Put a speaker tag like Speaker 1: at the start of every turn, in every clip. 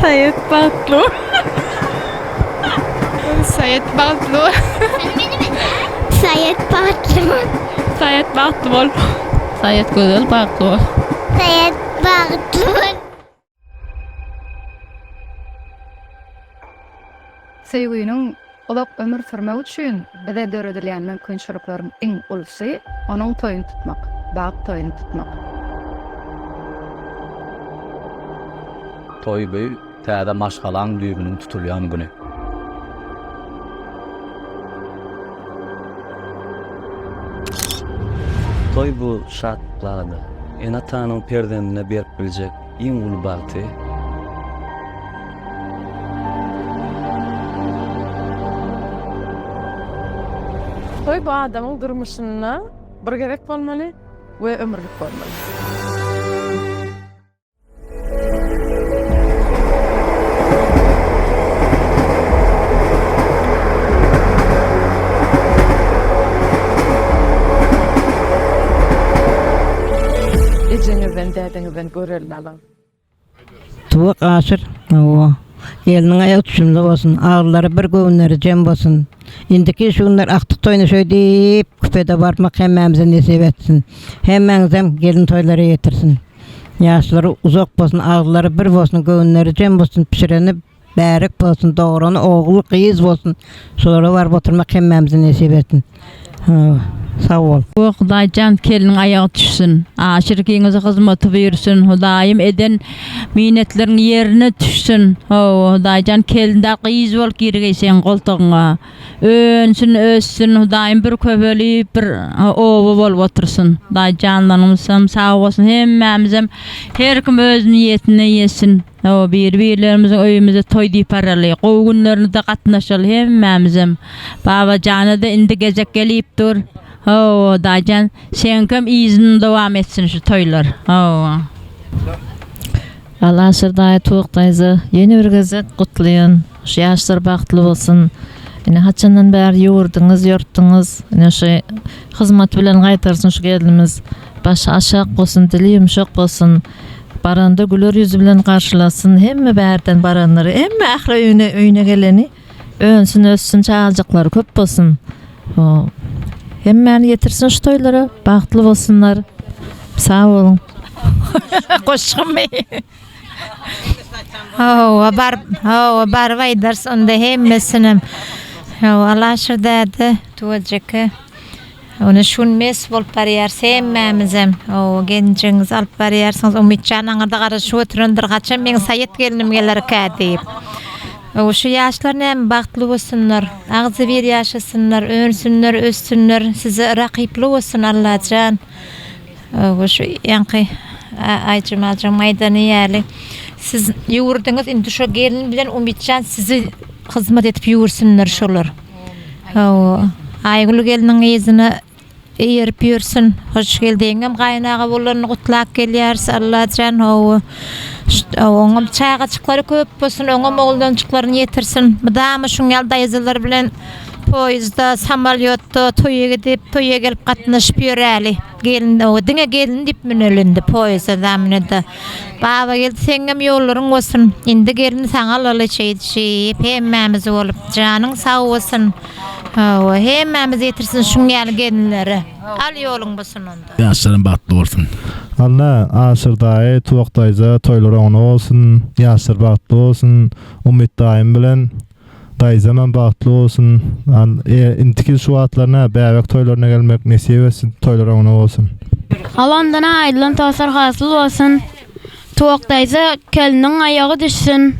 Speaker 1: Sayet Batlı.
Speaker 2: Sayet Batlı.
Speaker 3: Sayet Batlı.
Speaker 1: Sayet Batlı. Sayet Güzel Batlı.
Speaker 3: Sayet Batlı.
Speaker 4: Sevginin ulap ömür sürmek üçün bize döredilen mümkünçülüklerin en ulысы onun toyunu tutmak, bağ toyunu tutmak.
Speaker 5: Toy bey täze maşgalan düýbüniň tutulýan güni.
Speaker 6: Toy bu şatlady. Enatanyň perdenine berip biljek iň uly bagty.
Speaker 2: Toy bu adamın durmuşuna bir gerek bolmaly we ömürlük bolmaly. Ejenizden dädiňizden görelmeli.
Speaker 7: Tuğuk aşır. Elinin ayak düşümlü olsun. Ağırları bir göğünleri cem olsun. Indiki şu günler aktık toyunu şöyle deyip küpede barmak hemmemize nesip etsin. Hemmemizem gelin toyları yetirsin. Yaşları uzak olsun, ağırları bir olsun, göğünleri cem olsun, pişireni bärik olsun, doğranı oğul kıyız olsun. Sonra var oturmak hemmemize nesip etsin. Sağ ol.
Speaker 1: Hudaýjan keliniň ayagy düşsün. Aşyrkyňyzy hyzmaty bersin. Hudaýym eden minnetleriň ýerine düşsün. Hudaýjan kelinde gyýyz bolup girgeysen goltugyňa. Önsün össün. Hudaýym bir köbeli bir owa bolup otursun. Hudaýjanlarymyzam sağ bolsun. Hemmemizem her kim öz niýetine ýesin. Bir-birlerimiziň öýümizde toý diýip baraly. Gowy günlerinde de gatnaşaly hemmemizem. Baba jana da indi gezek gelipdir. Daýjan sen kim izin dowam etsin şu toylar.
Speaker 8: Alaşyrda tuğdaýzy ýeni bir gezek gutlaýan. Şu ýaşlar bagtly bolsun. Ine haçandan bäri ýurdyňyz, ýurtdyňyz. Ine şu hyzmat bilen gaýtarsyn şu gelimiz. Baş aşak bolsun, dili ýumşak bolsun. Baranda güler yüzü bilen karşılasın. Hemme bärden baranları, hemme ahra öýüne geleni önsün, össün, çağaljaklary köp bolsun. Hemmeni yetirsin şu toylara, bagtly bolsunlar. Sağ olun. Goşgym beý.
Speaker 9: Bar vaydars onda hemmesinem. Alaşyrda tuwajyky. Onu şunmes bolup barýar hemmemizem. Gençiňiz alyp barýarsyňyz, umytjanaňa da garaşy oturandyr. Gaçan men Sayet gelinim gelerkä diýip. Şu ýaşlar näme bagtly bolsunlar, agzy bir ýaşasynlar, önsünler, össünler, size rakipli bolsun Allahjan. Şu ýanky aýjymaljyň maýdany ýaly. Siz ýurdyňyz indi şu gelin bilen umytjan sizi hyzmat etip ýursunlar şolar. Aýgul geliniň ýyzyny eýerip ýörsin. Hoş geldiňem gaýnaga bolany gutlap gelýärs Allahjan. Oňam çağaçyklary köp bolsun, oňam oğuldançyklaryny ýetirsin. Mydamy şuň ýalda ýazylar bilen poýuzda, samolyotda toýa gidip, toýa gelip gatnaşyp ýöräli. Gelin diňe gelin dip münelindi poýuzda damynda. Baba geldi seňem ýollaryň bolsun. Indi gelin saňa alaçydy, hemmemiz bolup janyň sag bolsun. Hemmemiz ýetirsin şuň ýaly gelinleri. Al ýoluň bolsun onda.
Speaker 10: Ýaşlaryň bagtly bolsun. Allah aşyrdaý tuwakdaýza toýlar oňa bolsun, ýaşlar bagtly bolsun, umytdaýym bilen daýzaman bagtly bolsun. Intikil şu wagtlaryna bäwek toýlaryna gelmek nesip etsin, toýlar oňa bolsun.
Speaker 11: Alandan aýdylan tasar hasyl bolsun. Tuwakdaýza keliniň ayagy düşsün.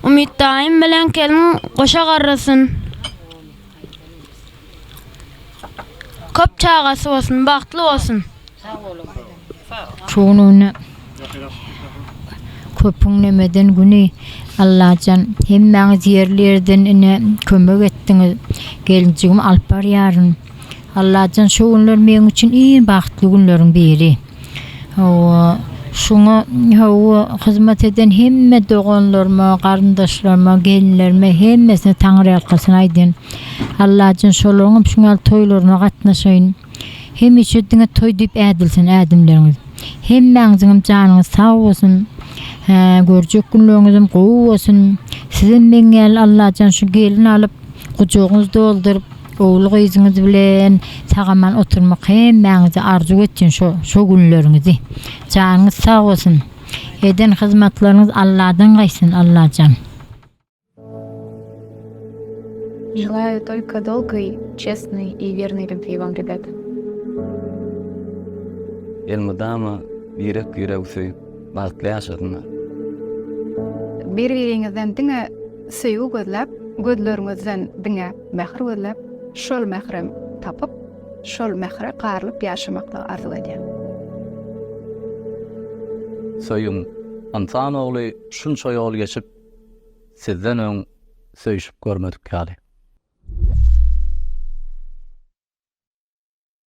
Speaker 11: Umytdaýym bilen kelin goşa garrasyn. Köp çağası bolsun, bagtly bolsun.
Speaker 9: Şunu köpüň nemeden güni Allahjan hemmeňiz ýerlerden ine kömek etdiňiz. Gelinjigim alyp barýaryn. Allahjan şu günler meň üçin iň bagtly günleriň biri. Şuna hyzmat eden hemme doganlarıma, garyndaşlarıma, gelinlerime hemmesine Taňry alkysyn aýdyn. Allahjan şolaryň şuňal toýlaryna gatnaşaýyn. Hem içediğine toy deyip edilsin edimleriniz. Hem menzinin canınız sağ olsun. Görjek günleriňizim gowy bolsun. Sizin meňel Allahjan şu gelin alıp gujoğuňyzda doldurup oğul gyzyňyz bilen sagaman oturmak hemmäňizi arzu etjen şu günleriňizi. Janyňyz sag bolsun. Eden hyzmatlaryňyz Allahdan gaýsyn Allahjan.
Speaker 4: Желаю только долгой, честной и верной любви вам, ребята.
Speaker 6: Elmudama birek yürek söýüp bagtly ýaşadylar.
Speaker 4: Bir-biriňizden diňe söýgü gözläp, gözleriňizden diňe mähir gözläp, şol mährem tapyp, şol mähre garylyp ýaşamakda arzu edýär.
Speaker 5: Soýum Antan ogly şunça ýol geçip sizden öň söýüşüp görmedik ýaly.